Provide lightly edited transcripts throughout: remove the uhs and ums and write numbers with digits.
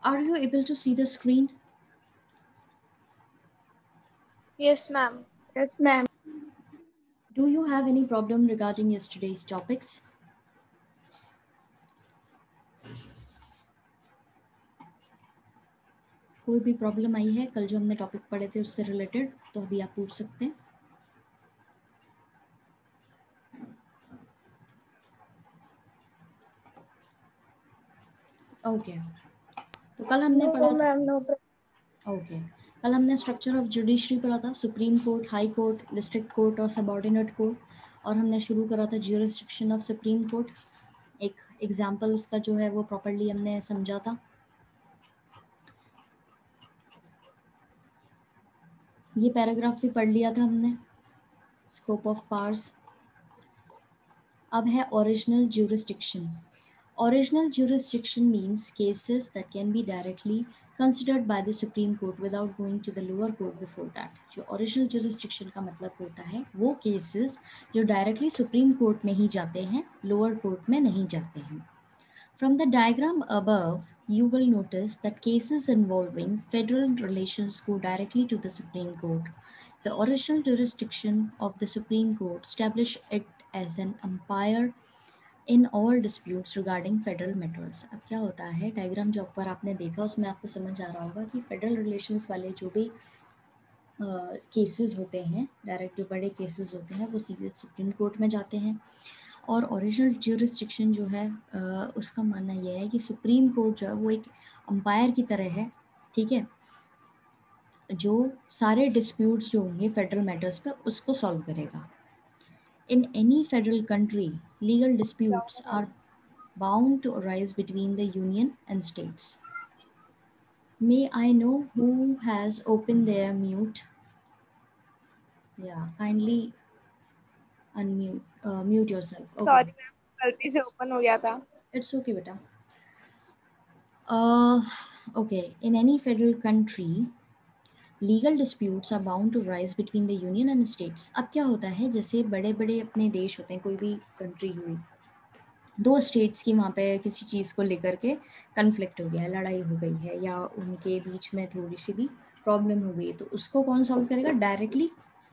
Are you able to see the screen? Yes, ma'am. Yes, ma'am. Do you have any problem regarding yesterday's topics? कोई भी problem आई है कल जो हमने topic पढ़े थे उससे रिलेटेड, तो अभी आप पूछ सकते हैं. ओके, तो कल हमने No, पढ़ा था. ma'am, no problem. ओके, कल हमने स्ट्रक्चर ऑफ जुडिशरी पढ़ा था, supreme court, high court, district court और सबऑर्डिनेट कोर्ट. और हमने शुरू करा था ज्यूरिसडिक्शन ऑफ सुप्रीम कोर्ट. एक एग्जाम्पल उसका जो है वो प्रॉपर्ली हमने समझा था. ये पैराग्राफ भी पढ़ लिया था हमने, स्कोप ऑफ पावर्स. अब है original jurisdiction. Original jurisdiction means cases that can be directly considered by the Supreme Court without going to the lower court before that. जो original jurisdiction का मतलब होता है वो cases जो directly Supreme Court में ही जाते हैं, lower court में नहीं जाते हैं. From the diagram above, you will notice that cases involving federal relations go directly to the Supreme Court. The original jurisdiction of the Supreme Court established it as an umpire in all disputes regarding federal matters. अब क्या होता है, diagram जो ऊपर आपने देखा उसमें आपको समझ आ रहा होगा कि फेडरल रिलेशंस वाले जो भी केसेस होते हैं, डायरेक्ट जो बड़े केसेस होते हैं वो सीधे सुप्रीम कोर्ट में जाते हैं. और ओरिजिनल ज्यूरिसडिक्शन जो है उसका मानना यह है कि सुप्रीम कोर्ट जो है वो एक अंपायर की तरह है, ठीक है, जो सारे डिस्प्यूट्स जो होंगे फेडरल मैटर्स पे उसको सॉल्व करेगा. In any federal country, legal disputes are bound to arise between the union and states. May I know who has opened their mute? Yeah, kindly mute yourself. Okay. Sorry ma'am, गलती से open हो गया था. It's okay, beta. Okay, in any federal country, legal disputes are bound to rise between the union and states. अब क्या होता है, जैसे बड़े बड़े अपने देश होते हैं, कोई भी कंट्री हुई, दो स्टेट्स की वहाँ पे किसी चीज़ को लेकर के कन्फ्लिक्ट हो गया है, लड़ाई हो गई है, या उनके बीच में थोड़ी सी भी प्रॉब्लम हो गई है, तो उसको कौन सॉल्व करेगा? डायरेक्टली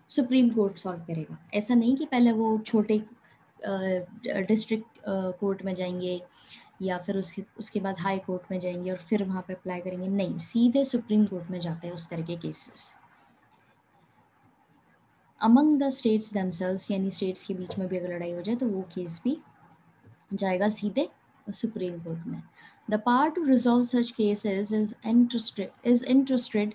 सुप्रीम कोर्ट सॉल्व करेगा. ऐसा नहीं कि पहले वो छोटे डिस्ट्रिक्ट कोर्ट में जाएंगे या फिर उसके बाद हाई कोर्ट में जाएंगे और फिर वहाँ पे अप्लाई करेंगे. नहीं, सीधे सुप्रीम कोर्ट में जाते हैं उस तरह के cases. Among the states themselves, यानी स्टेट्स के बीच में भी अगर लड़ाई हो जाए तो वो केस भी जाएगा सीधे सुप्रीम कोर्ट में. The power to resolve such cases is interested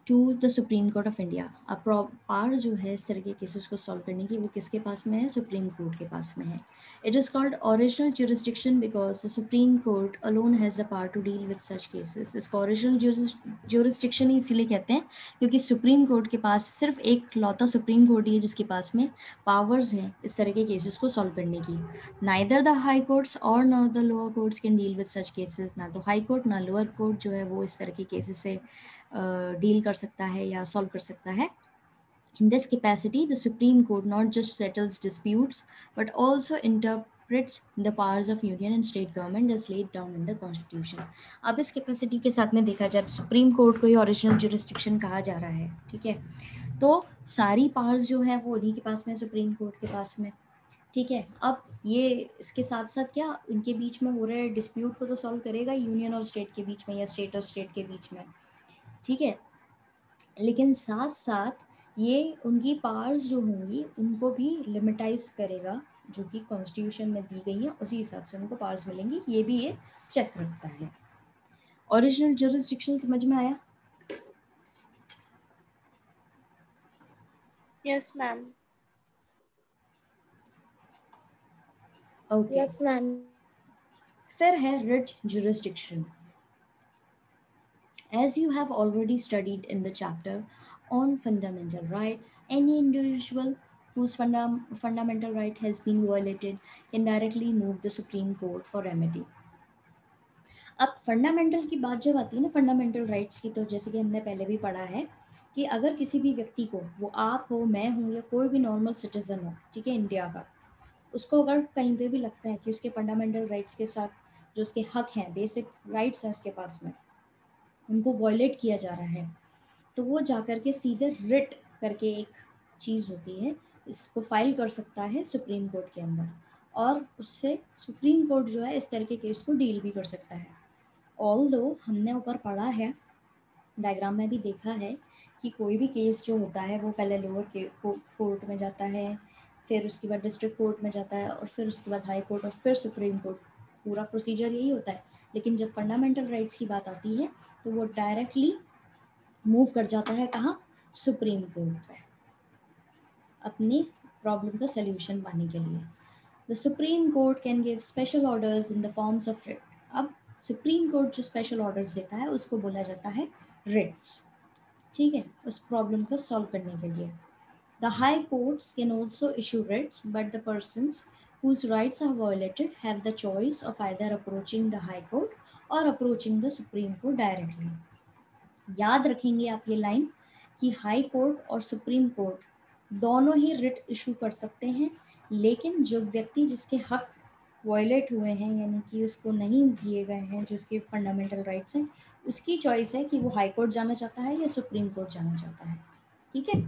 to the supreme court of India. अब पावर जो है इस तरह के केसेस को सॉल्व करने की वो किसके पास में है? सुप्रीम कोर्ट के पास में है. It is called original jurisdiction because the supreme court alone has the power to deal with such cases. इसको ओरिजिनल ज्यूरिसडिक्शन ही इसीलिए कहते हैं क्योंकि सुप्रीम कोर्ट के पास सिर्फ एक लौता सुप्रीम कोर्ट ही है जिसके पास में पावर्स हैं इस तरह के केसेस को सॉल्व करने की. नाइदर द हाई कोर्ट्स और ना the lower courts can deal with such cases. ना तो हाई कोर्ट ना लोअर कोर्ट जो है वो इस तरह के केसेस से डील कर सकता है या सॉल्व कर सकता है. In this capacity, the Supreme Court not just settles disputes but also interprets the powers of union and state government as laid down in the Constitution. अब इस कैपेसिटी के साथ में देखा जाए सुप्रीम कोर्ट को ही ओरिजिनल ज्यूरिसडिक्शन कहा जा रहा है, ठीक है, तो सारी पावर्स जो है वो उन्हीं के पास में, सुप्रीम कोर्ट के पास में, ठीक है. अब ये इसके साथ साथ क्या इनके बीच में हो रहे डिस्प्यूट को तो सॉल्व करेगा यूनियन और स्टेट के बीच में या स्टेट और स्टेट के बीच में, ठीक है, लेकिन साथ साथ ये उनकी पावर्स जो होंगी उनको भी लिमिटाइज करेगा, जो कि कॉन्स्टिट्यूशन में दी गई है उसी हिसाब से उनको पावर्स मिलेंगी. ये भी ये चेक रखता है. ओरिजिनल ज्यूरिसडिक्शन समझ में आया? Yes ma'am. Okay. Yes, ma'am. फिर है writ jurisdiction. As you have already studied in the chapter on fundamental rights, any individual whose fundamental right has been violated can directly move the Supreme Court for remedy. अब fundamental की बात जब आती है ना, fundamental rights की, तो जैसे कि हमने पहले भी पढ़ा है कि अगर किसी भी व्यक्ति को, वो आप हो, मैं हूँ, या कोई भी नॉर्मल सिटीजन हो, ठीक है, इंडिया का, उसको अगर कहीं पे भी लगता है कि उसके फंडामेंटल राइट्स के साथ जो उसके हक हैं, बेसिक राइट्स हैं उसके पास में, उनको वायलेट किया जा रहा है, तो वो जाकर के सीधे रिट करके एक चीज़ होती है, इसको फाइल कर सकता है सुप्रीम कोर्ट के अंदर, और उससे सुप्रीम कोर्ट जो है इस तरह के केस को डील भी कर सकता है। ऑल्दो हमने ऊपर पढ़ा है, डायग्राम में भी देखा है कि कोई भी केस जो होता है वो पहले लोअर कोर्ट में जाता है, फिर उसके बाद डिस्ट्रिक्ट कोर्ट में जाता है, और फिर उसके बाद हाई कोर्ट, और फिर सुप्रीम कोर्ट। पूरा प्रोसीजर यही होता है। लेकिन जब फंडामेंटल राइट्स की बात आती है तो वो डायरेक्टली मूव कर जाता है कहाँ? सुप्रीम कोर्ट पे, अपनी प्रॉब्लम का सल्यूशन पाने के लिए। The supreme court can give special orders in the forms of writ. अब सुप्रीम कोर्ट जो स्पेशल ऑर्डर्स देता है उसको बोला जाता है रिट्स, ठीक है, उस प्रॉब्लम को सॉल्व करने के लिए। The high courts can also issue Ritz, but the persons whose rights are violated have the choice of either approaching the high court or approaching the supreme court directly. याद रखेंगे आप ये line कि high court और supreme court दोनों ही writ issue कर सकते हैं, लेकिन जो व्यक्ति जिसके हक वायलेट हुए हैं, यानी कि उसको नहीं दिए गए हैं जो उसके फंडामेंटल राइट्स हैं, उसकी चॉइस है कि वो हाई कोर्ट जाना चाहता है या सुप्रीम कोर्ट जाना चाहता है, ठीक है।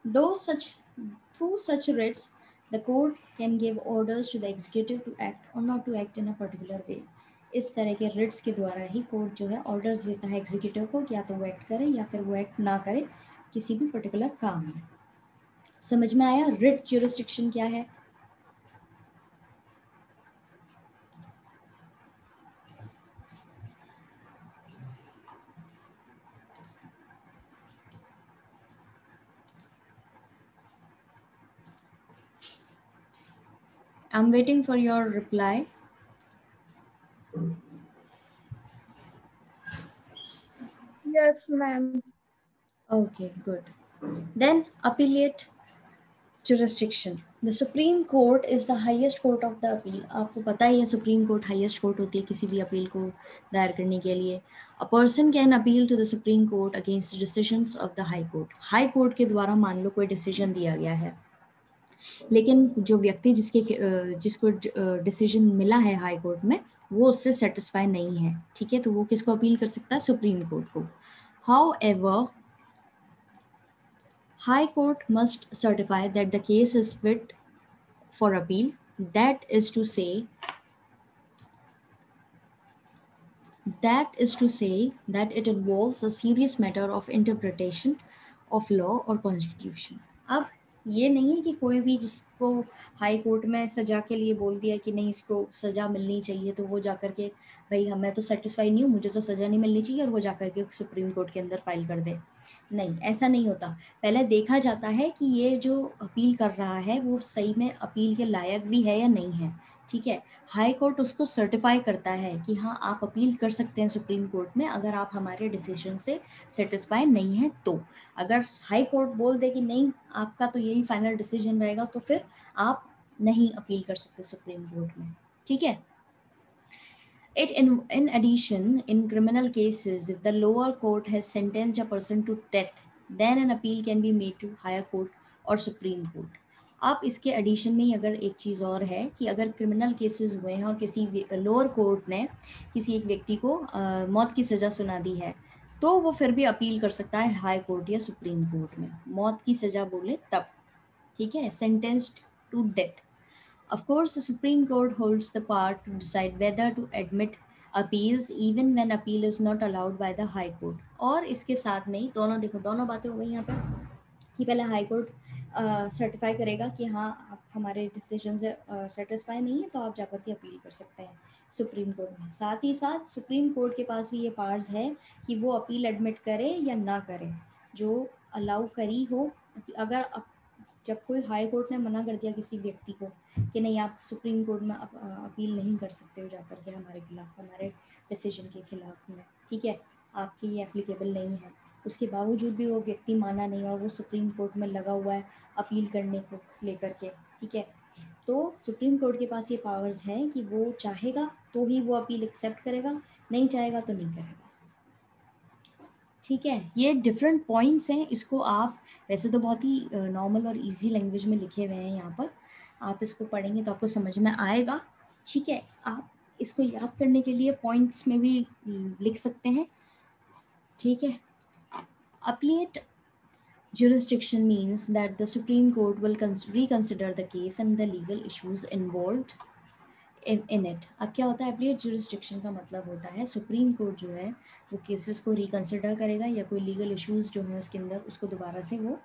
दो such through such writs the court can give orders to the executive to act और not to act in a particular way. इस तरह के रिट्स के द्वारा ही कोर्ट जो है ऑर्डर्स देता है एग्जीक्यूटिव को, या तो वो एक्ट करे या फिर वो एक्ट ना करे किसी भी पर्टिकुलर काम में। समझ में आया रिट ज्यूरिसडिक्शन क्या है? I'm waiting for your reply. Yes, ma'am. Okay, good. Then appellate jurisdiction. The Supreme Court is the highest court of the appeal. आपको पता ही है सुप्रीम कोर्ट हाईएस्ट कोर्ट होती है किसी भी अपील को दायर करने के लिए. A person can appeal to the Supreme Court against the decisions of the High Court. High court के द्वारा मान लो कोई डिसीजन दिया गया है, लेकिन जो व्यक्ति जिसको डिसीजन मिला है हाई कोर्ट में वो उससे सेटिस्फाई नहीं है, ठीक है, तो वो किसको अपील कर सकता है? सुप्रीम कोर्ट को. However, High Court must certify that the case is fit for appeal. That is to say that it involves a serious matter of interpretation of law or constitution. अब ये नहीं है कि कोई भी जिसको हाई कोर्ट में सजा के लिए बोल दिया कि नहीं इसको सजा मिलनी चाहिए तो वो जाकर के भाई मैं तो सेटिस्फाई नहीं हूँ, मुझे तो सजा नहीं मिलनी चाहिए, और वो जाकर के सुप्रीम कोर्ट के अंदर फाइल कर दे. नहीं, ऐसा नहीं होता. पहले देखा जाता है कि ये जो अपील कर रहा है वो सही में अपील के लायक भी है या नहीं है, ठीक है. हाई कोर्ट उसको सर्टिफाई करता है कि हाँ आप अपील कर सकते हैं सुप्रीम कोर्ट में अगर आप हमारे डिसीजन से सेटिस्फाई नहीं है तो. अगर हाई कोर्ट बोल दे कि नहीं आपका तो यही फाइनल डिसीजन रहेगा तो फिर आप नहीं अपील कर सकते सुप्रीम कोर्ट में, ठीक है. In addition, in criminal cases, if the lower court has sentenced a person to death, then an appeal can be made to higher court or supreme court. आप इसके एडिशन में ही अगर एक चीज़ और है कि अगर क्रिमिनल केसेस हुए हैं और किसी लोअर कोर्ट ने किसी एक व्यक्ति को मौत की सज़ा सुना दी है, तो वो फिर भी अपील कर सकता है हाई कोर्ट या सुप्रीम कोर्ट में. मौत की सज़ा बोले तब, ठीक है, sentenced to death. Of course, the Supreme Court holds the power to decide whether to admit appeals even when appeal is not allowed by the High Court. और इसके साथ में ही दोनों देखो दोनों बातें हो गई यहाँ पे कि पहले हाई कोर्ट सर्टिफाई करेगा कि हाँ आप हमारे डिसीजन से सेटिस्फाई नहीं है तो आप जाकर के अपील कर सकते हैं सुप्रीम कोर्ट में. साथ ही साथ सुप्रीम कोर्ट के पास भी ये पावर्स है कि वो अपील एडमिट करे या ना करे, जो अलाउ करी हो. अगर जब कोई हाई कोर्ट ने मना कर दिया किसी व्यक्ति को कि नहीं आप सुप्रीम कोर्ट में अपील नहीं कर सकते हो जाकर के हमारे खिलाफ, हमारे डिसीजन के खिलाफ में, ठीक है, आपकी ये एप्लीकेबल नहीं है, उसके बावजूद भी वो व्यक्ति माना नहीं और वो सुप्रीम कोर्ट में लगा हुआ है अपील करने को लेकर के, ठीक है, तो सुप्रीम कोर्ट के पास ये पावर्स हैं कि वो चाहेगा तो ही वो अपील एक्सेप्ट करेगा, नहीं चाहेगा तो नहीं करेगा, ठीक है. ये डिफरेंट पॉइंट्स हैं. इसको आप वैसे तो बहुत ही नॉर्मल और इजी लैंग्वेज में लिखे हुए हैं यहाँ पर, आप इसको पढ़ेंगे तो आपको समझ में आएगा, ठीक है. आप इसको याद करने के लिए पॉइंट्स में भी लिख सकते हैं, ठीक है। Appellate jurisdiction means that the Supreme Court will reconsider the case and the legal issues involved in it. अब क्या होता है एप्लीट जुरिस्डिक्शन का मतलब होता है सुप्रीम कोर्ट जो है वो केसेस को रिकंसिडर करेगा या कोई लीगल इश्यूज जो है उसके अंदर उसको दोबारा से वो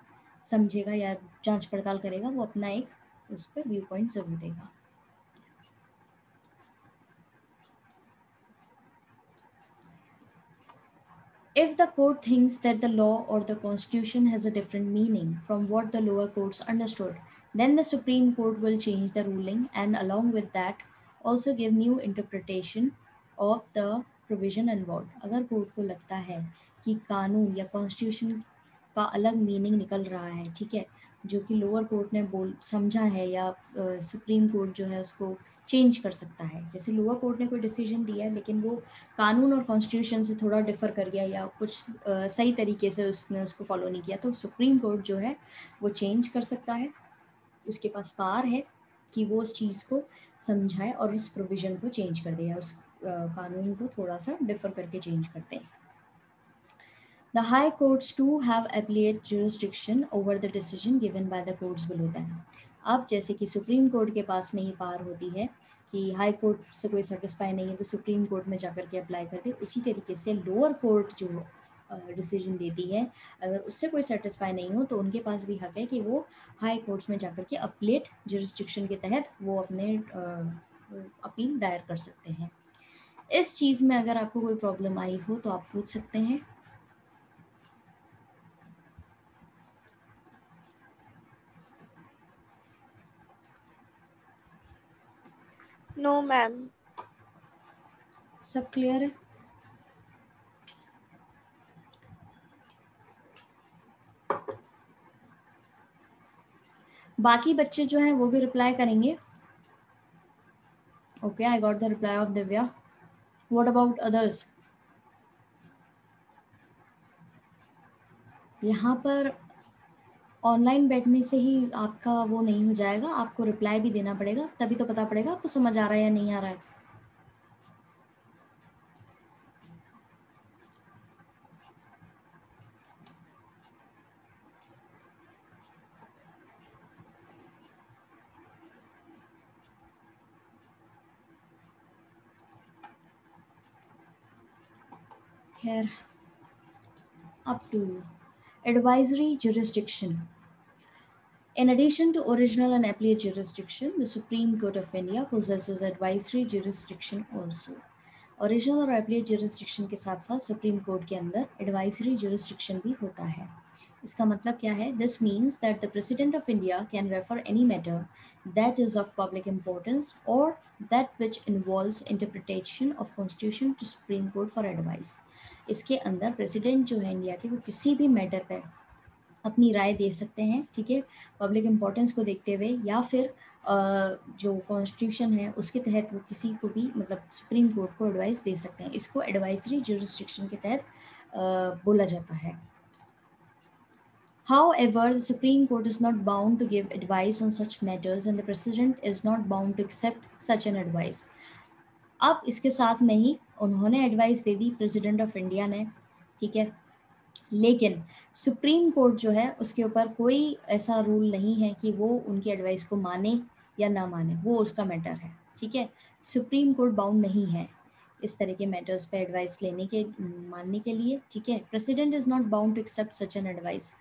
समझेगा या जांच पड़ताल करेगा, वो अपना एक उस पर व्यू पॉइंट जरूर देगा। If the court thinks that the law or the constitution has a different meaning from what the lower courts understood, then the Supreme Court will change the ruling and along with that also give new interpretation of the provision involved. अगर court को लगता है कि कानून या constitution का अलग meaning निकल रहा है, ठीक है, जो कि लोअर कोर्ट ने समझा है या सुप्रीम कोर्ट जो है उसको चेंज कर सकता है। जैसे लोअर कोर्ट ने कोई डिसीजन दिया है लेकिन वो कानून और कॉन्स्टिट्यूशन से थोड़ा डिफर कर गया या कुछ सही तरीके से उसने उसको फॉलो नहीं किया, तो सुप्रीम कोर्ट जो है वो चेंज कर सकता है। उसके पास पावर है कि वो उस चीज़ को समझाए और उस प्रोविज़न को चेंज कर दे या उस कानून को थोड़ा सा डिफर करके चेंज करते हैं। The high courts too have appellate jurisdiction over the decision given by the courts below them. अब जैसे कि सुप्रीम कोर्ट के पास में ही पावर होती है कि हाई कोर्ट से कोई सेटिस्फाई नहीं है तो सुप्रीम कोर्ट में जाकर के अप्लाई कर दे, उसी तरीके से लोअर कोर्ट जो डिसीजन देती है अगर उससे कोई सेटिस्फाई नहीं हो तो उनके पास भी हक है कि वो हाई कोर्ट्स में जाकर के अपीलेट जुरिस्डिक्शन के तहत वो अपने अपील दायर कर सकते हैं। इस चीज़ में अगर आपको कोई प्रॉब्लम आई हो तो आप पूछ सकते हैं। No ma'am. सब क्लियर है? बाकी बच्चे जो हैं वो भी रिप्लाई करेंगे। Okay, I got the reply off Divya. What about others? यहाँ पर ऑनलाइन बैठने से ही आपका वो नहीं हो जाएगा, आपको रिप्लाई भी देना पड़ेगा, तभी तो पता पड़ेगा आपको समझ आ रहा है या नहीं आ रहा है। खैर, up to you. Advisory jurisdiction. In addition to original and appellate jurisdiction, the Supreme Court of India possesses advisory jurisdiction also. Original और एप्लीट जुरिस्डिक्शन के साथ साथ सुप्रीम कोर्ट के अंदर एडवाइजरी जुरिस्डिक्शन भी होता है। इसका मतलब क्या है? This means that the president of India can refer any matter that is of public importance और that which involves interpretation of constitution to Supreme Court for advice. इसके अंदर प्रेसिडेंट जो है इंडिया के वो किसी भी मैटर पर अपनी राय दे सकते हैं, ठीक है, पब्लिक इम्पोर्टेंस को देखते हुए या फिर जो कॉन्स्टिट्यूशन है उसके तहत वो किसी को भी मतलब सुप्रीम कोर्ट को एडवाइस दे सकते हैं। इसको एडवाइजरी जुरिस्डिक्शन के तहत बोला जाता है। However, the Supreme Court is not bound to give advice on such matters and the President is not bound to accept such an advice. अब इसके साथ में ही उन्होंने advice they the president of India ने, ठीक है, लेकिन सुप्रीम कोर्ट जो है उसके ऊपर कोई ऐसा रूल नहीं है कि वो उनकी एडवाइस को माने या ना माने, वो उसका मैटर है, ठीक है। सुप्रीम कोर्ट बाउंड नहीं है इस तरह के मैटर्स पे एडवाइस लेने के मानने के लिए, ठीक है। President is not bound to accept such an advice,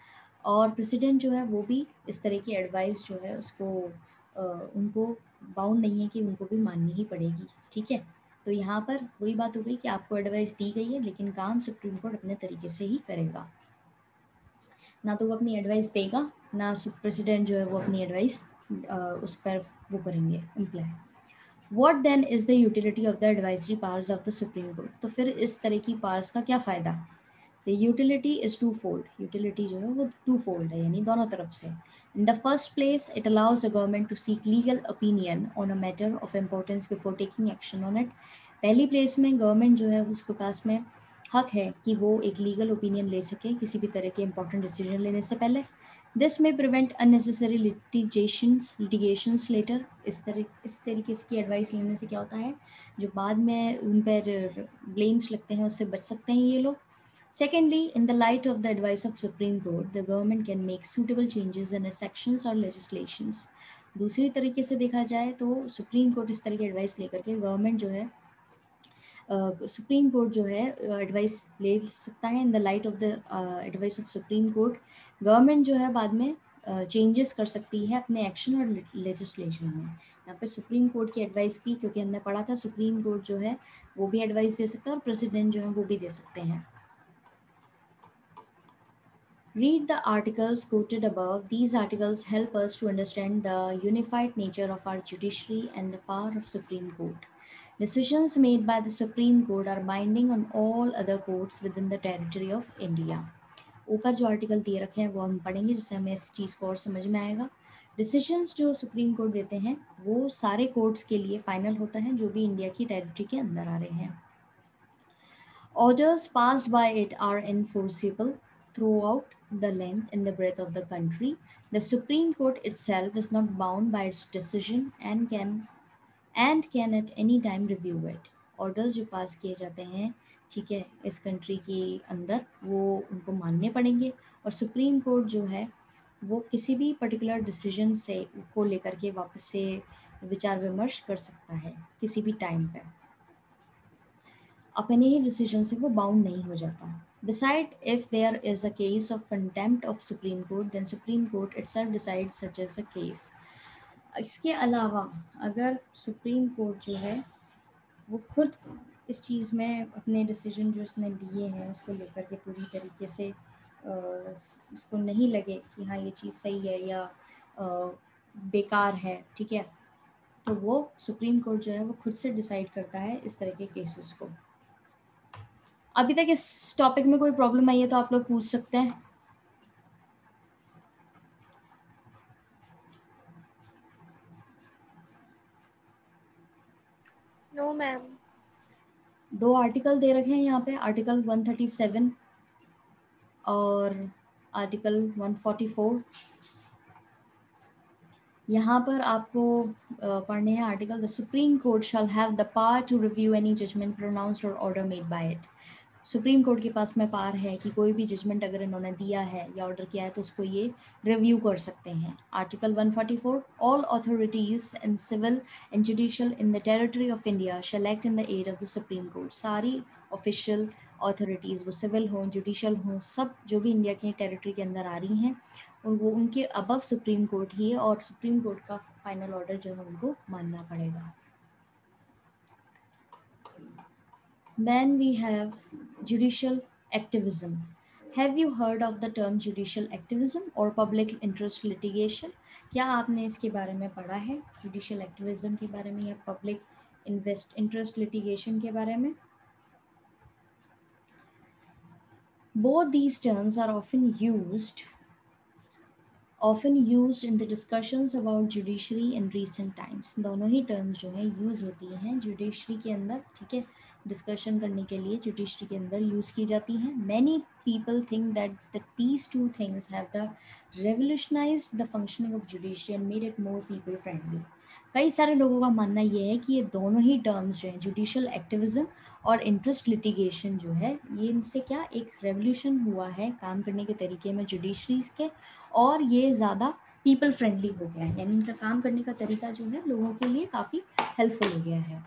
और प्रेसिडेंट जो है वो भी इस तरह की एडवाइस जो है उसको उनको बाउंड नहीं है कि उनको भी माननी ही पड़ेगी, ठीक है। तो यहाँ पर वही बात हो गई कि आपको एडवाइस दी गई है लेकिन काम सुप्रीम कोर्ट अपने तरीके से ही करेगा, ना तो वो अपनी एडवाइस देगा ना प्रेसिडेंट जो है वो अपनी एडवाइस उस पर वो करेंगे imply. What then is the utility of the advisory powers of the Supreme Court? तो फिर इस तरह की पावर्स का क्या फ़ायदा? The utility is twofold. Utility जो है वो twofold है, यानी दोनों तरफ से। In the first place, it allows the government to seek legal opinion on a matter of importance before taking action on it. पहली प्लेस में गवर्नमेंट जो है उसके पास में हक है कि वो एक लीगल ओपिनियन ले सके किसी भी तरह के इंपॉर्टेंट डिसीजन लेने से पहले। दिस में प्रिवेंट अननेसेसरी लिटिगेशंस लेटर। इस तरीके से की एडवाइस लेने से क्या होता है, जो बाद में उन पर ब्लेम्स लगते हैं उससे बच सकते हैं ये लोग। Secondly, in the light of the advice of supreme court, the government can make suitable changes in its actions और लेजिस्लेशंस। दूसरी तरीके से देखा जाए तो सुप्रीम कोर्ट इस तरह की एडवाइस लेकर के गवर्नमेंट जो है, सुप्रीम कोर्ट जो है एडवाइस ले सकता है। In the light of the advice of supreme court, government जो है बाद में चेंजेस कर सकती है अपने एक्शन और लेजिस्लेशन में। यहाँ पे सुप्रीम कोर्ट की एडवाइस भी, क्योंकि हमने पढ़ा था सुप्रीम कोर्ट जो है वो भी एडवाइस दे सकता है और प्रेसिडेंट जो है वो भी दे सकते हैं। Read the articles quoted above. These articles help us to understand the unified nature of our judiciary and the power of Supreme Court. Decisions made by the Supreme Court are binding on all other courts within the territory of India. ऊपर जो article दिए रखे हैं वो हम पढ़ेंगे जिससे हमें इस चीज़ को और समझ में आएगा। डिसीजंस जो सुप्रीम कोर्ट देते हैं वो सारे कोर्ट्स के लिए फाइनल होता है जो भी इंडिया की टेरिटरी के अंदर आ रहे हैं। Orders passed by it are enforceable throughout the length and the breadth of the country. The Supreme Court itself is not bound by its decision and can at any time review it. Orders जो पास किए जाते हैं, ठीक है, इस country के अंदर वो उनको मानने पड़ेंगे और सुप्रीम कोर्ट जो है वो किसी भी पर्टिकुलर डिसीजन से को लेकर के वापस से विचार विमर्श कर सकता है किसी भी टाइम पे, अपने ही डिसीजन से वो बाउंड नहीं हो जाता। Beside, if there is a case of contempt of Supreme Court, then Supreme Court itself decides such as a case. इसके अलावा अगर सुप्रीम कोर्ट जो है वो खुद इस चीज़ में अपने डिसीजन जो उसने लिए हैं उसको लेकर के पूरी तरीके से उसको नहीं लगे कि हाँ ये चीज़ सही है या बेकार है, ठीक है, तो वो सुप्रीम कोर्ट जो है वो खुद से डिसाइड करता है इस तरह के केसेस को। अभी तक इस टॉपिक में कोई प्रॉब्लम आई है तो आप लोग पूछ सकते हैं। No, ma'am. दो आर्टिकल दे रखे हैं यहाँ पे, आर्टिकल 137 और आर्टिकल 144। यहाँ पर आपको पढ़ने हैं article, the supreme Court shall have the power to review any judgment pronounced और order made by it. Supreme Court के पास में पावर है कि कोई भी जजमेंट अगर इन्होंने दिया है या ऑर्डर किया है तो उसको ये रिव्यू कर सकते हैं। Article 144, all authorities and civil and judicial in the territory of India shall act in the aid of the supreme court. सारी ऑफिशियल अथॉरिटीज़, वो सिविल हों जुडिशियल हों, सब जो भी इंडिया की टेरिटरी के अंदर आ रही हैं और वो उनके अबव सुप्रीम कोर्ट ही है और सुप्रीम कोर्ट का फाइनल ऑर्डर जो है उनको मानना पड़ेगा। Then we have judicial activism. Have you heard of the term judicial activism or public interest litigation? क्या आपने इसके बारे में पढ़ा है, judicial activism के बारे में या public interest litigation के बारे में? Both these terms are often used in the discussions about judiciary in recent times. दोनों ही terms जो हैं यूज़ होती हैं judiciary के अंदर, ठीक है, डिस्कशन करने के लिए judiciary के अंदर यूज़ की जाती हैं। Many people think that these two things have revolutionized the functioning of judiciary and made it more people friendly. कई सारे लोगों का मानना ये है कि ये दोनों ही टर्म्स जो हैं जुडिशियल एक्टिविज्म और इंटरेस्ट लिटिगेशन जो है, ये इनसे क्या एक रेवोल्यूशन हुआ है काम करने के तरीके में जुडिशरीज के, और ये ज़्यादा पीपल फ्रेंडली हो गया है, यानी इनका काम करने का तरीका जो है लोगों के लिए काफ़ी हेल्पफुल हो गया है।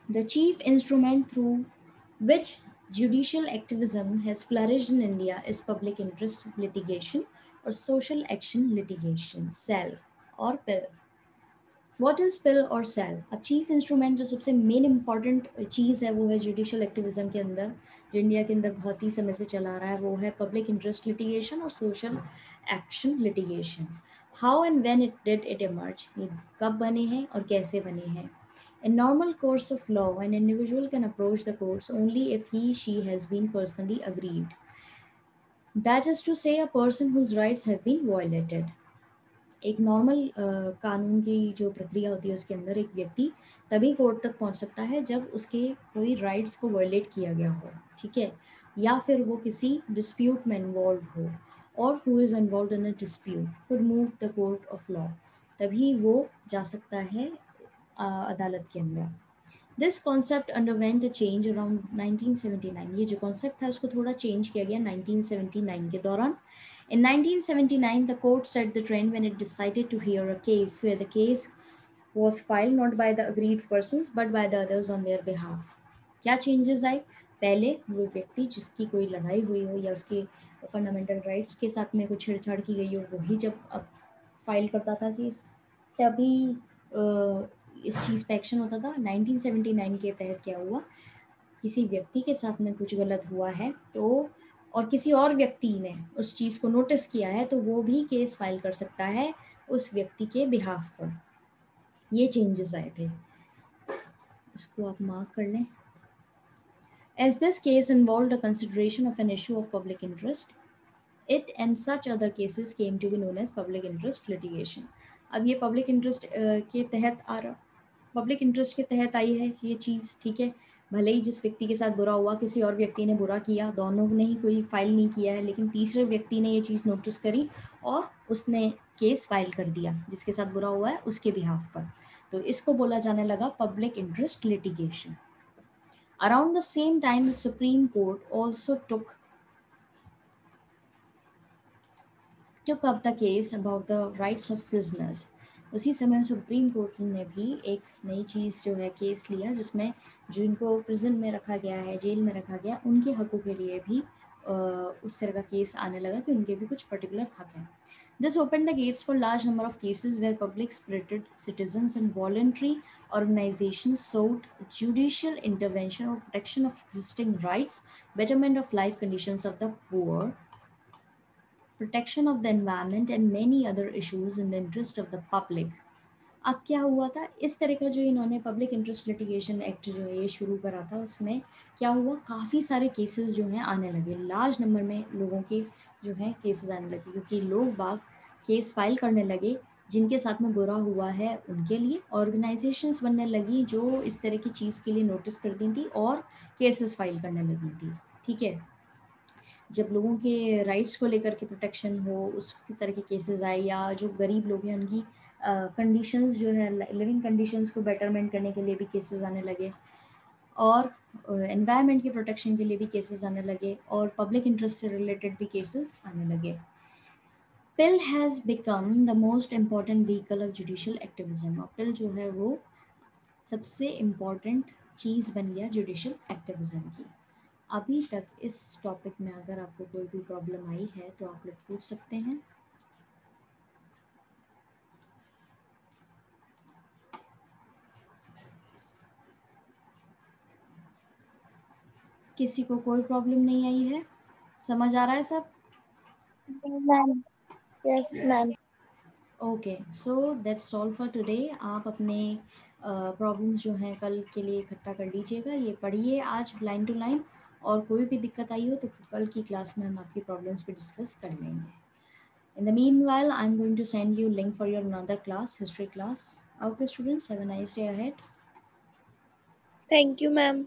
The chief instrument through which judicial activism has flourished in India is public interest litigation or social action litigation, SEL और PIL. What is PIL और SEL? अब चीफ इंस्ट्रूमेंट जो सबसे मेन इंपॉर्टेंट चीज़ है वो है जुडिशियल एक्टिविज्म के अंदर, जो इंडिया के अंदर बहुत ही समय से चला रहा है, वो है पब्लिक इंटरेस्ट लिटिगेशन और social action litigation. How and when it emerge, ये कब बने हैं और कैसे बने हैं? In normal course of law, an individual can approach the courts only if she has been personally aggrieved. That is to say, a person whose rights have been violated. एक normal कानून की जो प्रक्रिया होती है उसके अंदर एक व्यक्ति तभी कोर्ट तक पहुंच सकता है जब उसके कोई राइट्स को वायलेट किया गया हो, ठीक है, या फिर वो किसी डिस्प्यूट में इन्वॉल्व हो, और who is involve in a dispute could move the court of law, तभी वो जा सकता है अदालत के अंदर। This concept underwent a change around 1979। ये जो कॉन्सेप्ट था उसको थोड़ा चेंज किया गया 1979 के दौरान। In 1979, the court set the trend when it decided to hear a case where the case was filed not by the aggrieved persons but by the others on their behalf. क्या changes आए? पहले वो व्यक्ति जिसकी कोई लड़ाई हुई हो या उसके फंडामेंटल राइट्स के साथ में कुछ छेड़छाड़ की गई हो, वही जब अब फाइल करता था केस, तभी इस चीज़ पे एक्शन होता था। 1979 के तहत क्या हुआ, किसी व्यक्ति के साथ में कुछ गलत हुआ है तो, और किसी और व्यक्ति ने उस चीज़ को नोटिस किया है, तो वो भी केस फाइल कर सकता है उस व्यक्ति के बिहाफ पर। ये चेंजेस आए थे, इसको आप मार्क कर लें। As this case involved a consideration of an issue of public interest, it and such other cases came to be known as public interest litigation. अब ये public interest के तहत आ रहा, पब्लिक इंटरेस्ट के तहत आई है ये चीज़, ठीक है। भले ही जिस व्यक्ति के साथ बुरा हुआ किसी और व्यक्ति ने बुरा किया, दोनों ने ही कोई फाइल नहीं किया है, लेकिन तीसरे व्यक्ति ने ये चीज़ नोटिस करी और उसने केस फाइल कर दिया जिसके साथ बुरा हुआ है उसके बिहाफ पर, तो इसको बोला जाने लगा public interest litigation. Around the same time the supreme court also took up the case about the rights of prisoners। उसी समय सुप्रीम कोर्ट ने भी एक नई चीज़ जो है केस लिया जिसमें जिनको प्रिजन में रखा गया है, जेल में रखा गया, उनके हकों के लिए भी उस तरह का केस आने लगा कि उनके भी कुछ पर्टिकुलर हक हैं। This opened the gates for large number of cases where public spirited citizens and voluntary organizations sought judicial intervention or protection of existing rights, betterment of life conditions of the poor, protection of the environment and many other issues in the interest of the public। अब क्या हुआ था, इस तरह का जो इन्होंने public interest litigation act जो है ये शुरू करा था, उसमें क्या हुआ, काफ़ी सारे केसेस जो हैं आने लगे, लार्ज नंबर में लोगों के जो हैं केसेस आने लगे, क्योंकि लोग बाग केस फाइल करने लगे जिनके साथ में बुरा हुआ है उनके लिए, ऑर्गेनाइजेशंस बनने लगी जो इस तरह की चीज़ के लिए नोटिस करती थी और केसेस फाइल करने लगी थी, ठीक है। जब लोगों के राइट्स को लेकर के प्रोटेक्शन हो, उस तरह के केसेस आए, या जो गरीब लोग हैं उनकी कंडीशंस जो है, लिविंग कंडीशंस को बेटरमेंट करने के लिए भी केसेस आने लगे, और एनवायरनमेंट के प्रोटेक्शन के लिए भी केसेस आने लगे, और पब्लिक इंटरेस्ट से रिलेटेड भी केसेस आने लगे। PIL has become the most important vehicle of judicial activism. और पिल जो है वो सबसे इम्पॉर्टेंट चीज़ बन गया जुडिशल एक्टिविज्म की। अभी तक इस टॉपिक में अगर आपको कोई भी प्रॉब्लम आई है तो आप लोग पूछ सकते हैं। किसी को कोई प्रॉब्लम नहीं आई है? समझ आ रहा है सब? Ma'am, yes ma'am. Okay, so that's all for today. आप अपने प्रॉब्लम्स जो हैं कल के लिए इकट्ठा कर लीजिएगा, ये पढ़िए आज लाइन टू लाइन, और कोई भी दिक्कत आई हो तो कल की क्लास में हम आपकी प्रॉब्लम्स पे डिस्कस कर लेंगे। In the meanwhile, I'm going to send you link for your another class, history class. Okay, students, have a nice day ahead. Thank you ma'am.